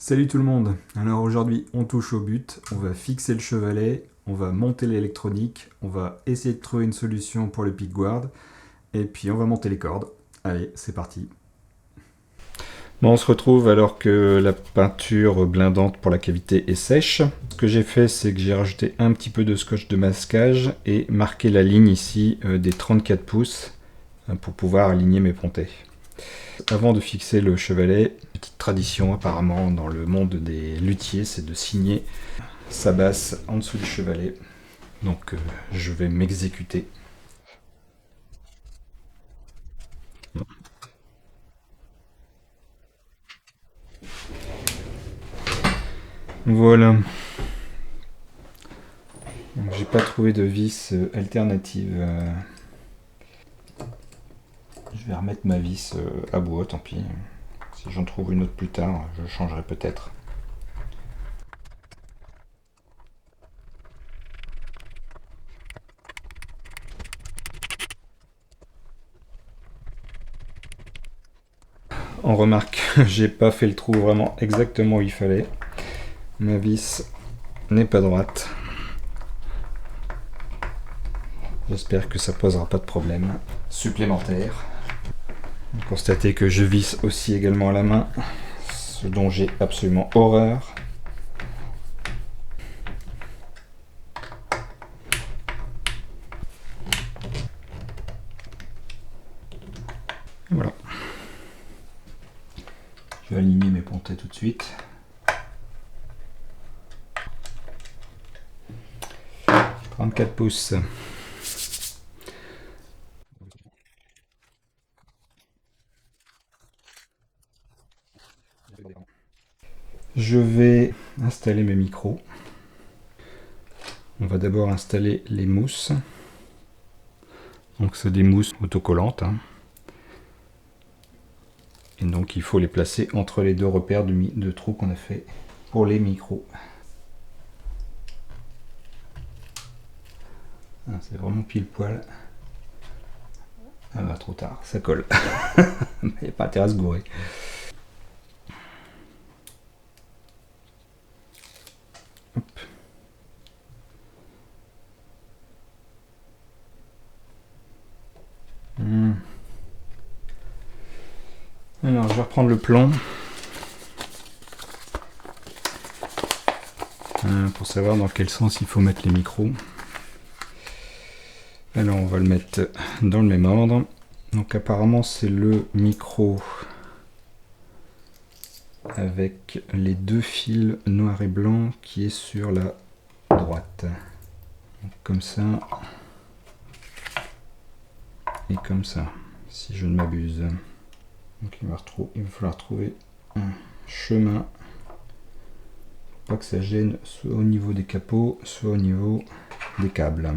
Salut tout le monde. Alors aujourd'hui on touche au but, on va fixer le chevalet, on va monter l'électronique, on va essayer de trouver une solution pour le pickguard, et puis on va monter les cordes. Allez, c'est parti. Bon, on se retrouve alors que la peinture blindante pour la cavité est sèche. Ce que j'ai fait, c'est que j'ai rajouté un petit peu de scotch de masquage et marqué la ligne ici des 34 pouces pour pouvoir aligner mes pontets. Avant de fixer le chevalet, petite tradition apparemment dans le monde des luthiers, c'est de signer sa basse en dessous du chevalet. Donc je vais m'exécuter. Voilà. J'ai pas trouvé de vis alternative. Je vais remettre ma vis à bois, tant pis. Si j'en trouve une autre plus tard, je changerai peut-être. En remarque, j'ai pas fait le trou vraiment exactement où il fallait. Ma vis n'est pas droite. J'espère que ça posera pas de problème supplémentaire. Constatez que je visse aussi également à la main, ce dont j'ai absolument horreur. Voilà. Je vais aligner mes pontets tout de suite. « 34 pouces. Je vais installer mes micros. On va d'abord installer les mousses. Donc c'est des mousses autocollantes. Et donc il faut les placer entre les deux repères de trous qu'on a fait pour les micros. Ah, c'est vraiment pile poil. Ah bah trop tard, ça colle. Il n'y a pas intérêt à se gourer. Hop. Alors je vais reprendre le plan pour savoir dans quel sens il faut mettre les micros. Alors on va le mettre dans le même ordre. Donc apparemment c'est le micro avec les deux fils noir et blanc qui est sur la droite. Donc comme ça et comme ça, si je ne m'abuse. Donc il va falloir trouver un chemin pour pas que ça gêne soit au niveau des capots, soit au niveau des câbles.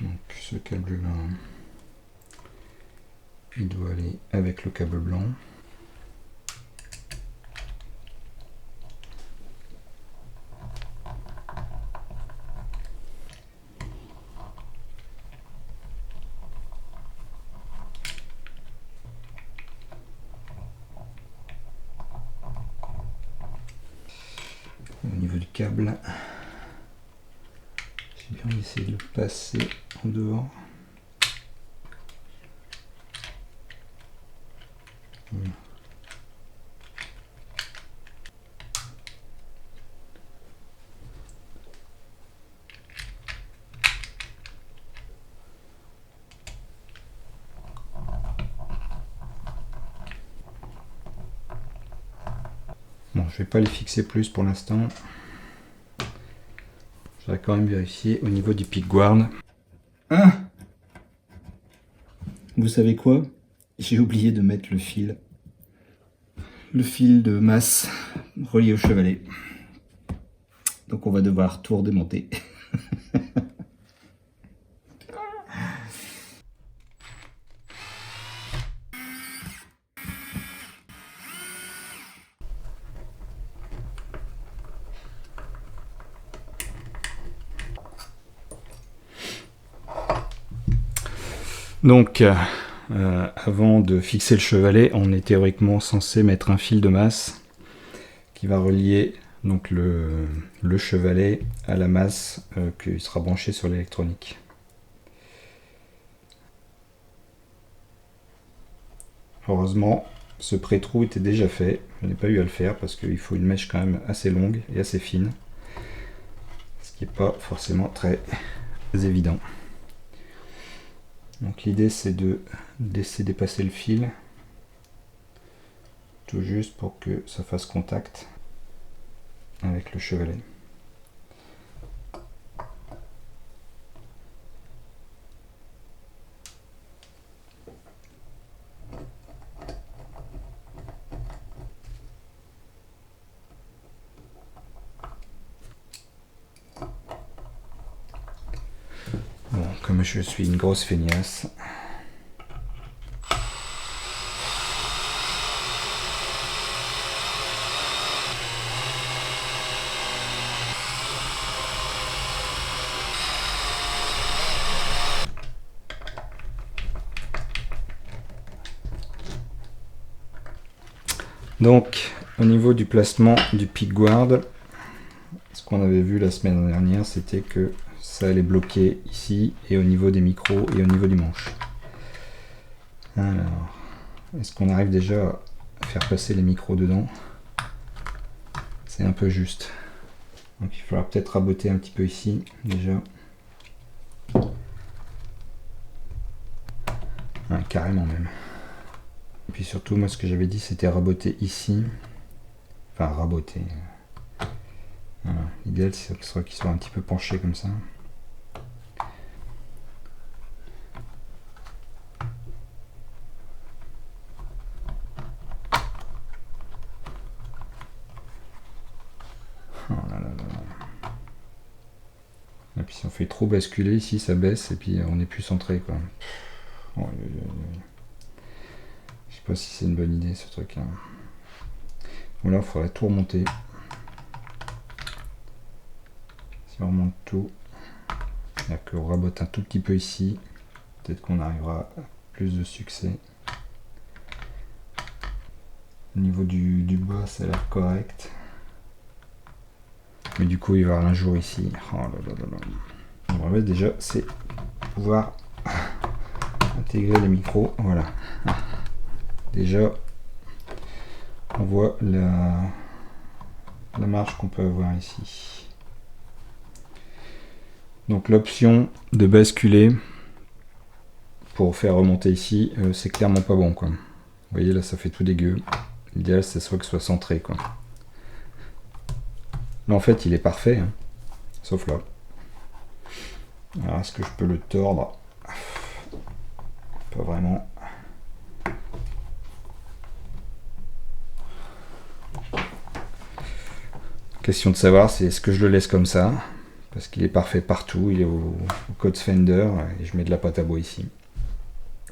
Donc ce câble là, il doit aller avec le câble blanc. Au niveau du câble, j'ai bien essayé de le passer en dehors. Bon, je vais pas les fixer plus pour l'instant. Je vais quand même vérifier au niveau du pickguard. Ah, vous savez quoi? J'ai oublié de mettre le fil de masse relié au chevalet. Donc on va devoir tout redémonter. Donc avant de fixer le chevalet, on est théoriquement censé mettre un fil de masse qui va relier donc le chevalet à la masse qui sera branchée sur l'électronique. Heureusement, ce pré-trou était déjà fait. Je n'ai pas eu à le faire parce qu'il faut une mèche quand même assez longue et assez fine, ce qui n'est pas forcément très évident. Donc l'idée c'est de laisser dépasser le fil tout juste pour que ça fasse contact avec le chevalet. Bon, comme je suis une grosse feignasse, donc au niveau du placement du pickguard, ce qu'on avait vu la semaine dernière, c'était que ça allait bloquer ici et au niveau des micros et au niveau du manche. Alors, est-ce qu'on arrive déjà à faire passer les micros dedans? C'est un peu juste. Donc il faudra peut-être raboter un petit peu ici déjà. Ouais, carrément même. Et puis surtout, moi ce que j'avais dit c'était raboter ici. Enfin raboter. Voilà. L'idéal c'est qu'il soit un petit peu penché comme ça. Oh là là là. Et puis si on fait trop basculer ici, ça baisse et puis on n'est plus centré quoi. Oh, je sais pas si c'est une bonne idée ce truc là. Bon là il faudrait tout remonter. Si on remonte tout, il y a qu'on rabote un tout petit peu ici, peut-être qu'on arrivera à plus de succès. Au niveau du bas ça a l'air correct. Mais du coup il va y avoir un jour ici. Oh là là là là. En vrai déjà c'est pouvoir intégrer les micros. Voilà. Déjà on voit la marge qu'on peut avoir ici. Donc l'option de basculer pour faire remonter ici, c'est clairement pas bon quoi. Vous voyez là ça fait tout dégueu. L'idéal c'est soit que ce soit centré quoi. Là en fait il est parfait, hein, sauf là. Alors est-ce que je peux le tordre? Pas vraiment. Question de savoir c'est est-ce que je le laisse comme ça, parce qu'il est parfait partout, il est au code Fender, et je mets de la pâte à bois ici.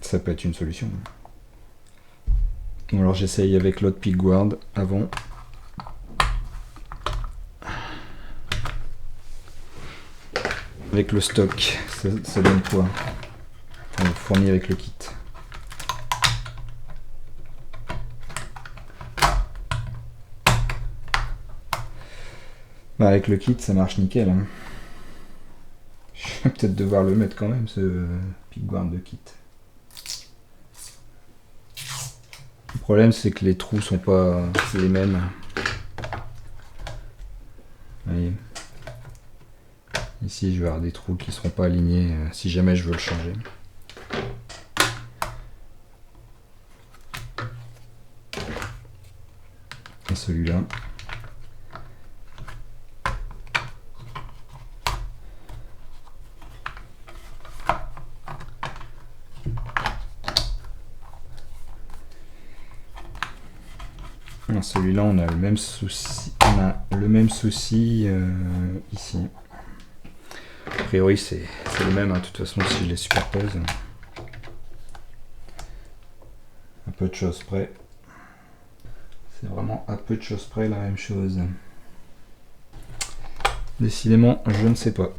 Ça peut être une solution. Bon, alors j'essaye avec l'autre pickguard avant. Avec le stock, ça donne quoi? Fourni avec le kit. Bah avec le kit ça marche nickel. Hein. Je vais peut-être devoir le mettre quand même ce pickguard de kit. Le problème c'est que les trous sont pas les mêmes. Vous voyez. Ici je vais avoir des trous qui ne seront pas alignés si jamais je veux le changer. Et celui-là. Celui-là on a le même souci. Ici. A priori c'est le même, hein, de toute façon si je les superpose. Un peu de choses près. C'est vraiment à peu de choses près la même chose. Décidément, je ne sais pas.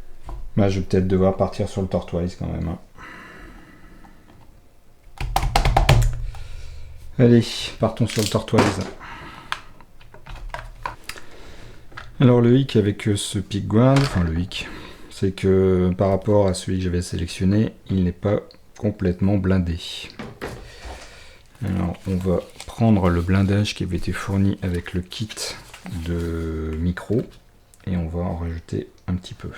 Bah, je vais peut-être devoir partir sur le tortoise quand même. Hein. Allez, partons sur le tortoise. Alors le hic avec ce pickguard, enfin le hic, c'est que par rapport à celui que j'avais sélectionné, il n'est pas complètement blindé. Alors on va prendre le blindage qui avait été fourni avec le kit de micro et on va en rajouter un petit peu.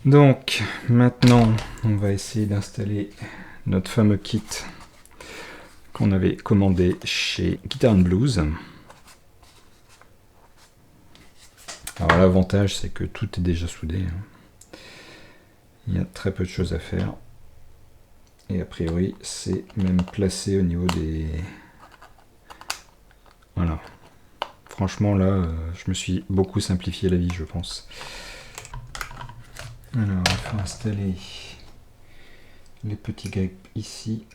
Donc maintenant on va essayer d'installer notre fameux kit qu'on avait commandé chez Guitar Blues. Alors l'avantage c'est que tout est déjà soudé. Il y a très peu de choses à faire. Et a priori c'est même placé au niveau des... Voilà. Franchement là je me suis beaucoup simplifié la vie je pense. Alors il faut installer les petits grips ici.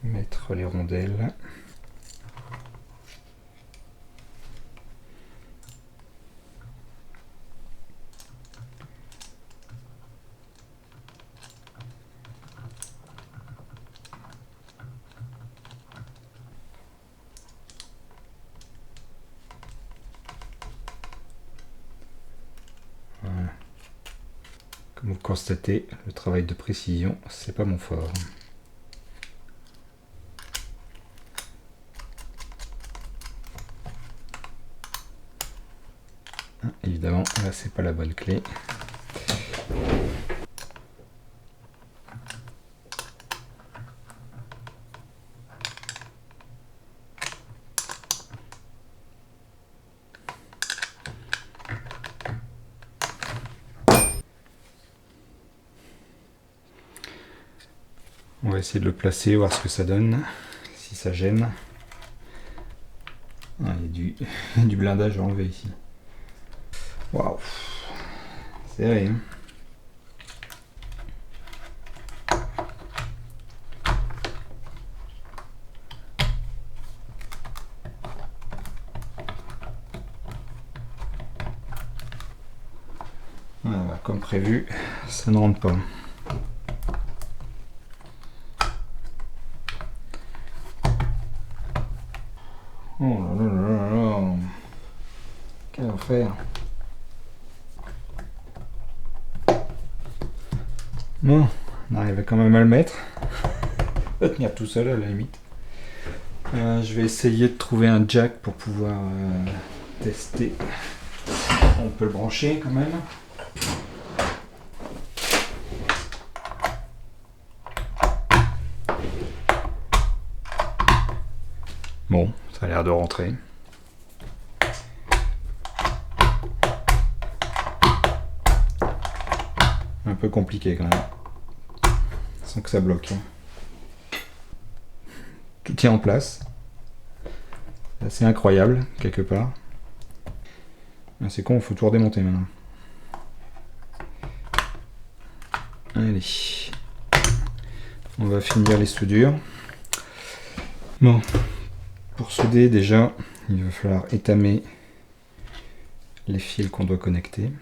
Mettre les rondelles. Voilà. Comme vous constatez, le travail de précision, c'est pas mon fort. Évidemment, là c'est pas la bonne clé. On va essayer de le placer, voir ce que ça donne, si ça gêne. Ah, il y a du blindage à enlever ici. Waouh, c'est serré, hein. Voilà, comme prévu, ça ne rentre pas. Oh là là là là. Quel enfer. Bon, on arrive quand même à le mettre. Il va tenir tout seul à la limite. Je vais essayer de trouver un jack pour pouvoir tester. On peut le brancher quand même. Bon, ça a l'air de rentrer. Un peu compliqué quand même. Sans que ça bloque. Tout tient en place. C'est assez incroyable, quelque part. C'est con, il faut tout redémonter maintenant. Allez. On va finir les soudures. Bon. Pour souder, déjà, il va falloir étamer les fils qu'on doit connecter.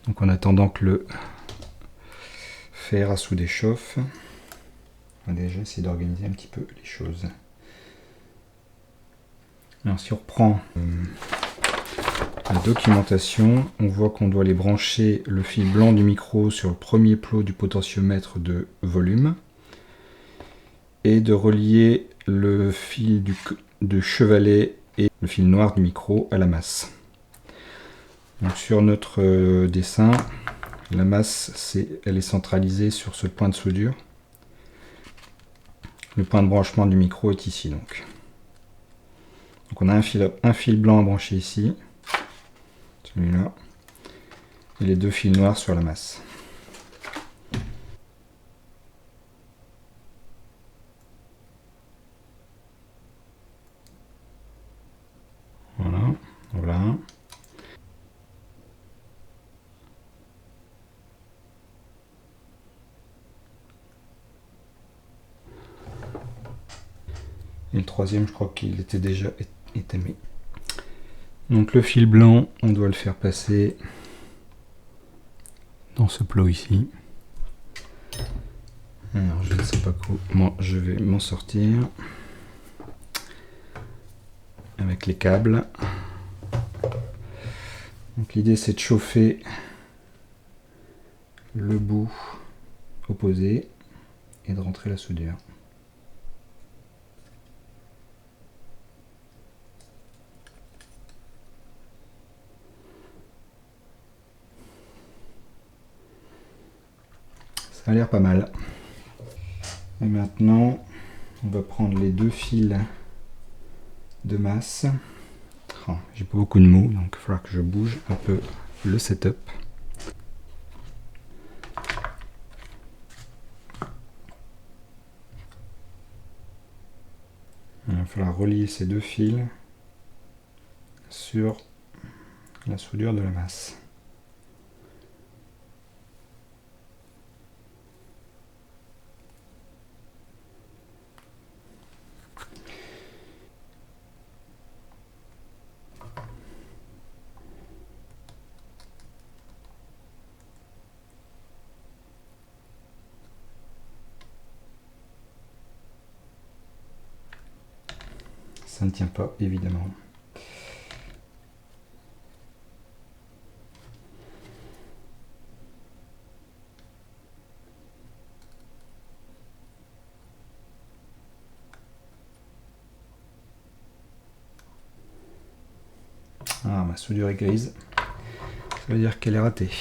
Donc en attendant que le fer à souder chauffe, on va déjà essayer d'organiser un petit peu les choses. Alors si on reprend la documentation, on voit qu'on doit aller brancher le fil blanc du micro sur le premier plot du potentiomètre de volume et de relier le fil de chevalet et le fil noir du micro à la masse. Donc sur notre dessin, la masse, elle est centralisée sur ce point de soudure. Le point de branchement du micro est ici donc. Donc on a un fil blanc à brancher ici, celui-là, et les deux fils noirs sur la masse. Voilà, voilà. Et le troisième, je crois qu'il était déjà étamé. Donc le fil blanc, on doit le faire passer dans ce plot ici. Alors je ne sais pas comment je vais m'en sortir avec les câbles. Donc l'idée c'est de chauffer le bout opposé et de rentrer la soudure. Ça a l'air pas mal. Et maintenant, on va prendre les deux fils de masse. Oh, j'ai pas beaucoup de mots, donc il va falloir que je bouge un peu le setup. Il va falloir relier ces deux fils sur la soudure de la masse. Ça ne tient pas, évidemment. Ah, ma soudure est grise. Ça veut dire qu'elle est ratée.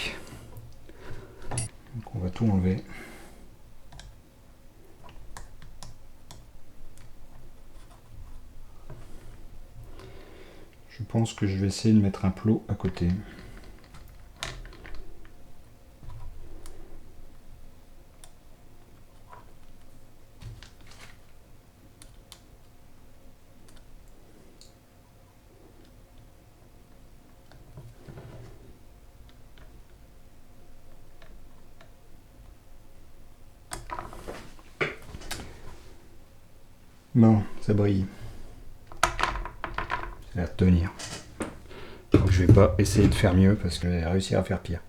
Donc on va tout enlever. Je pense que je vais essayer de mettre un plot à côté. Bon, ça brille. Ça a l'air de tenir. Donc je vais pas essayer de faire mieux parce que je vais réussir à faire pire.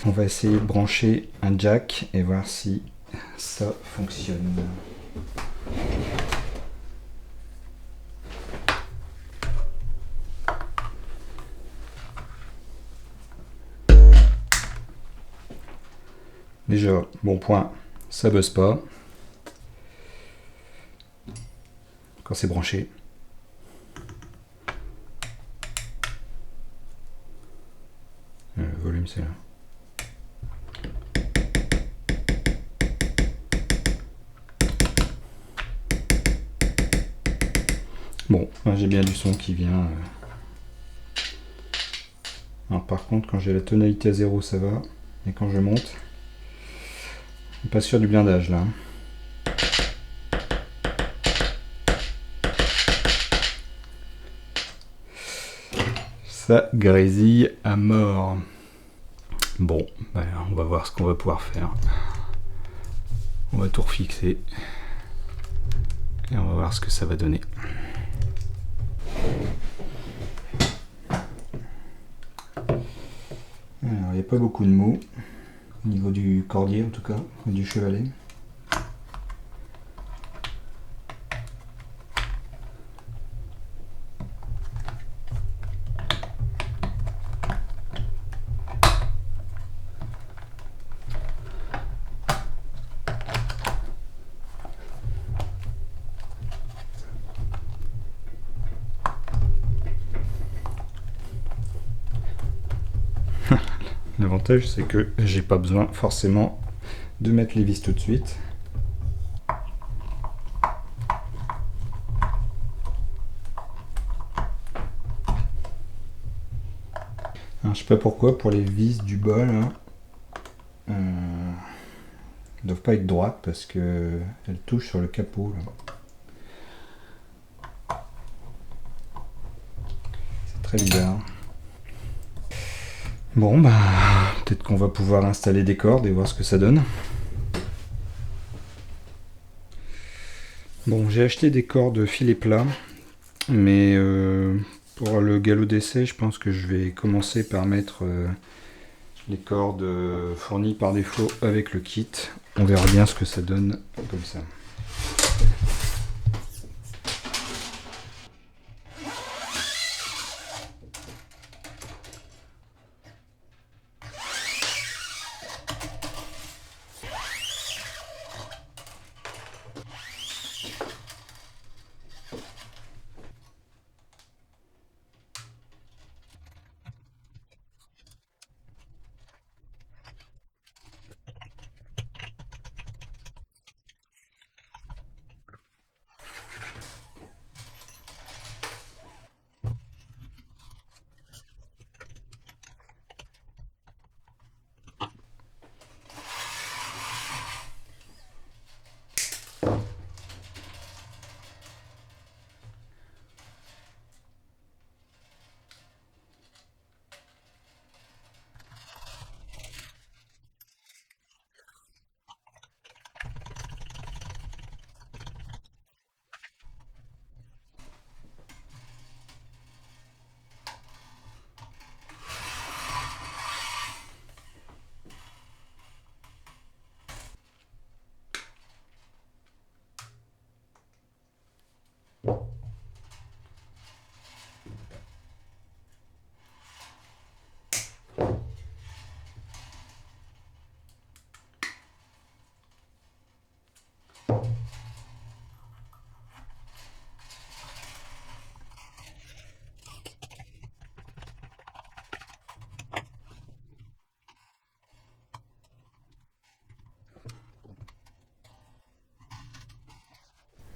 On va essayer de brancher un jack et voir si ça fonctionne. Déjà, bon point, ça buzz pas quand c'est branché. Le volume c'est là. Bon, j'ai bien du son qui vient. Alors par contre, quand j'ai la tonalité à 0, ça va. Et quand je monte, je suis pas sûr du blindage là. Ça grésille à mort. Bon, ben, on va voir ce qu'on va pouvoir faire. On va tout refixer. Et on va voir ce que ça va donner. Alors, il n'y a pas beaucoup de mots. Au niveau du cordier en tout cas, ou du chevalet. L'avantage, c'est que j'ai pas besoin forcément de mettre les vis tout de suite. Alors, je sais pas pourquoi, pour les vis du bas, là, ne doivent pas être droites parce que elles touchent sur le capot. C'est très bizarre. Bon, bah, peut-être qu'on va pouvoir installer des cordes et voir ce que ça donne. Bon, j'ai acheté des cordes filet plat, mais pour le galop d'essai, je pense que je vais commencer par mettre les cordes fournies par défaut avec le kit. On verra bien ce que ça donne comme ça.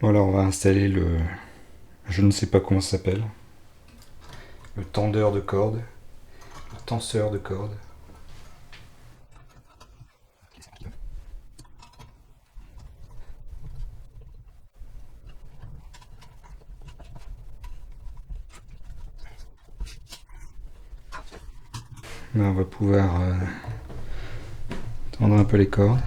Voilà, on va installer le... Je ne sais pas comment ça s'appelle. Le tendeur de cordes. Le tenseur de cordes. Là, on va pouvoir tendre un peu les cordes.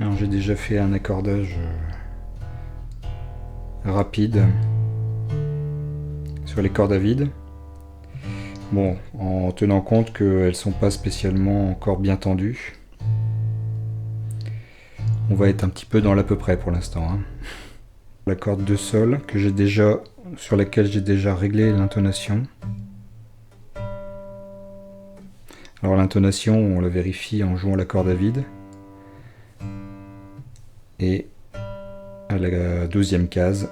Alors j'ai déjà fait un accordage rapide sur les cordes à vide. Bon, en tenant compte qu'elles sont pas spécialement encore bien tendues. On va être un petit peu dans l'à peu près pour l'instant. Hein. La corde de sol que j'ai déjà, sur laquelle j'ai déjà réglé l'intonation. Alors l'intonation, on la vérifie en jouant la corde à vide. Et à la 12e case,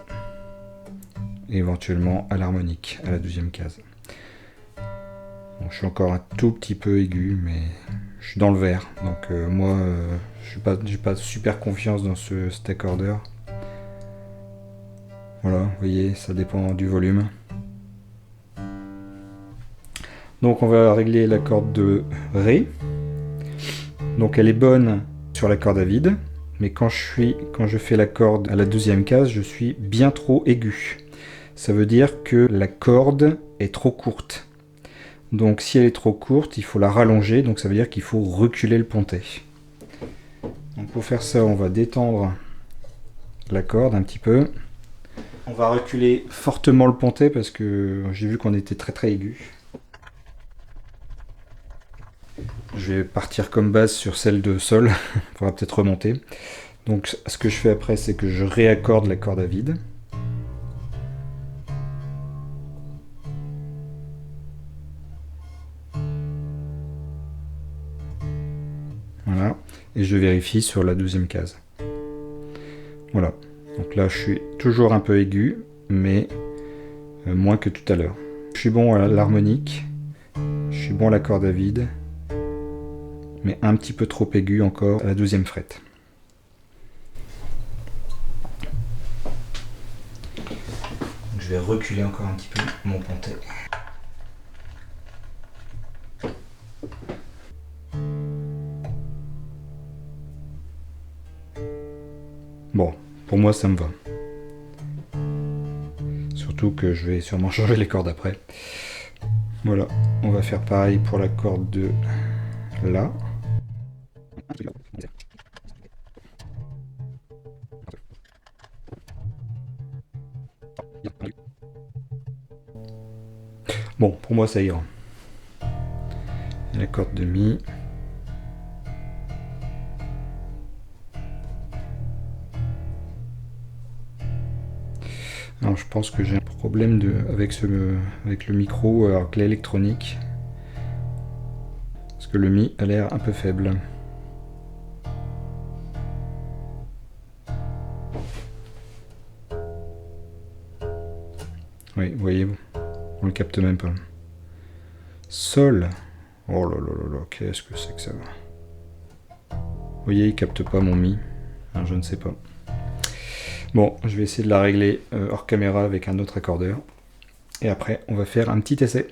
et éventuellement à l'harmonique, à la 12e case. Bon, je suis encore un tout petit peu aigu, mais je suis dans le vert, donc moi, j'ai pas super confiance dans cet accordeur. Voilà, vous voyez, ça dépend du volume. Donc on va régler la corde de Ré. Donc elle est bonne sur la corde à vide. mais quand je fais la corde à la 12e case, je suis bien trop aigu. Ça veut dire que la corde est trop courte. Donc si elle est trop courte, il faut la rallonger, donc ça veut dire qu'il faut reculer le pontet. Donc pour faire ça, on va détendre la corde un petit peu. On va reculer fortement le pontet parce que j'ai vu qu'on était très très aigu. Je vais partir comme base sur celle de sol, il faudra peut-être remonter. Donc ce que je fais après, c'est que je réaccorde la corde à vide. Voilà, et je vérifie sur la 12e case. Voilà, donc là je suis toujours un peu aigu, mais moins que tout à l'heure. Je suis bon à l'harmonique, je suis bon à la corde à vide, mais un petit peu trop aigu encore à la 12e frette. Donc je vais reculer encore un petit peu mon pontet. Bon, pour moi ça me va. Surtout que je vais sûrement changer les cordes après. Voilà, on va faire pareil pour la corde de là. Bon, pour moi ça ira. Et la corde de mi. Alors je pense que j'ai un problème avec le micro, avec l'électronique. Parce que le mi a l'air un peu faible. Oui, vous voyez, on le capte même pas. Sol. Oh là là là là, qu'est-ce que c'est que ça va. Vous voyez, il capte pas mon mi. Alors, je ne sais pas. Bon, je vais essayer de la régler hors caméra avec un autre accordeur. Et après, on va faire un petit essai.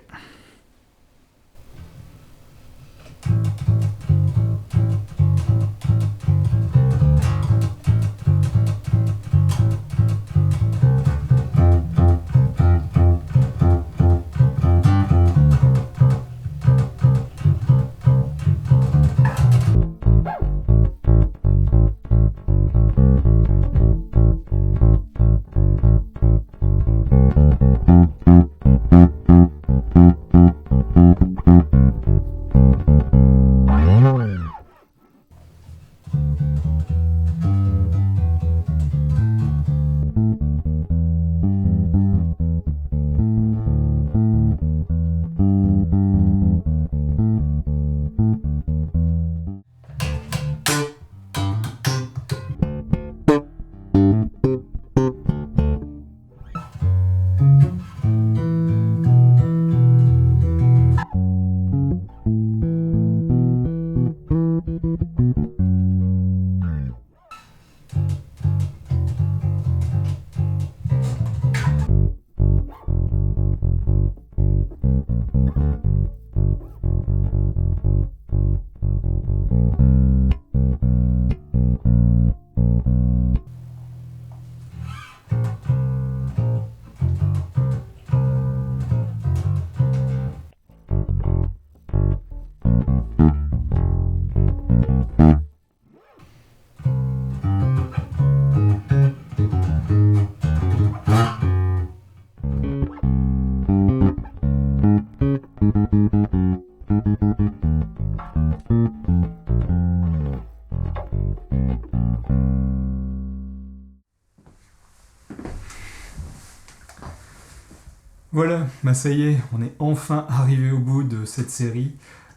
Voilà, bah ça y est, on est enfin arrivé au bout de cette série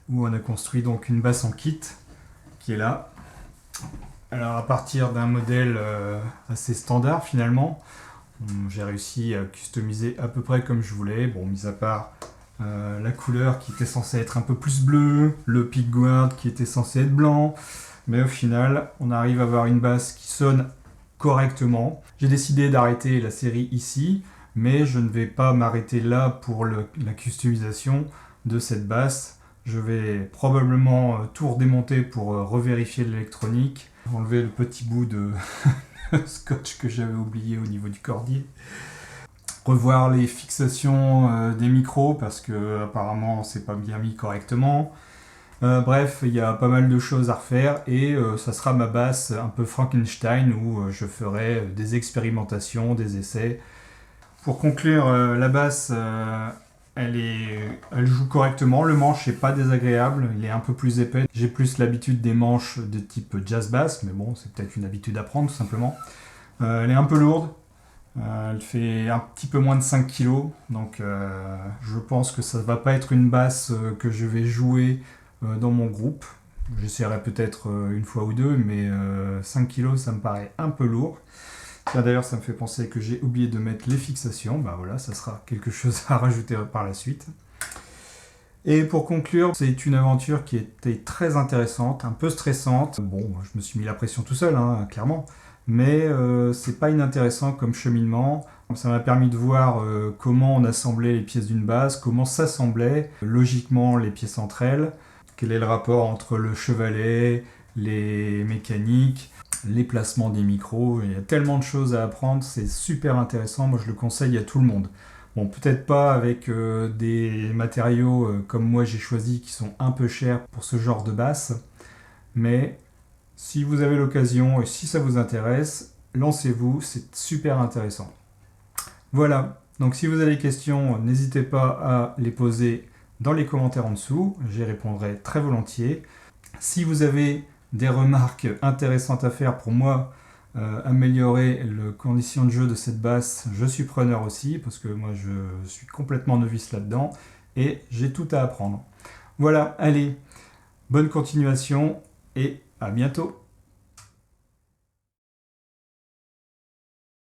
où on a construit donc une basse en kit qui est là. Alors à partir d'un modèle assez standard finalement, j'ai réussi à customiser à peu près comme je voulais, bon mis à part la couleur qui était censée être un peu plus bleue, le pickguard qui était censé être blanc, mais au final on arrive à avoir une basse qui sonne correctement. J'ai décidé d'arrêter la série ici, mais je ne vais pas m'arrêter là pour la customisation de cette basse. Je vais probablement tout redémonter pour revérifier l'électronique, enlever le petit bout de scotch que j'avais oublié au niveau du cordier. Revoir les fixations des micros parce que apparemment c'est pas bien mis correctement. Bref, il y a pas mal de choses à refaire et ça sera ma basse un peu Frankenstein où je ferai des expérimentations, des essais. Pour conclure, la basse, elle joue correctement. Le manche n'est pas désagréable, il est un peu plus épais. J'ai plus l'habitude des manches de type jazz bass, mais bon, c'est peut-être une habitude à prendre tout simplement. Elle est un peu lourde. Elle fait un petit peu moins de 5 kg, donc je pense que ça ne va pas être une basse que je vais jouer dans mon groupe. J'essaierai peut-être une fois ou deux, mais 5 kg ça me paraît un peu lourd. Tiens, d'ailleurs ça me fait penser que j'ai oublié de mettre les fixations, bah voilà, ça sera quelque chose à rajouter par la suite. Et pour conclure, c'est une aventure qui était très intéressante, un peu stressante. Bon, je me suis mis la pression tout seul, hein, clairement. Mais c'est pas inintéressant comme cheminement. Ça m'a permis de voir comment on assemblait les pièces d'une basse, comment s'assemblaient logiquement les pièces entre elles, quel est le rapport entre le chevalet, les mécaniques, les placements des micros. Il y a tellement de choses à apprendre, c'est super intéressant, moi je le conseille à tout le monde. Bon, peut-être pas avec des matériaux comme moi j'ai choisi qui sont un peu chers pour ce genre de basse, mais si vous avez l'occasion et si ça vous intéresse, lancez-vous, c'est super intéressant. Voilà, donc si vous avez des questions, n'hésitez pas à les poser dans les commentaires en dessous, j'y répondrai très volontiers. Si vous avez des remarques intéressantes à faire pour moi, améliorer les conditions de jeu de cette basse, je suis preneur aussi, parce que moi je suis complètement novice là-dedans, et j'ai tout à apprendre. Voilà, allez, bonne continuation, et à bientôt!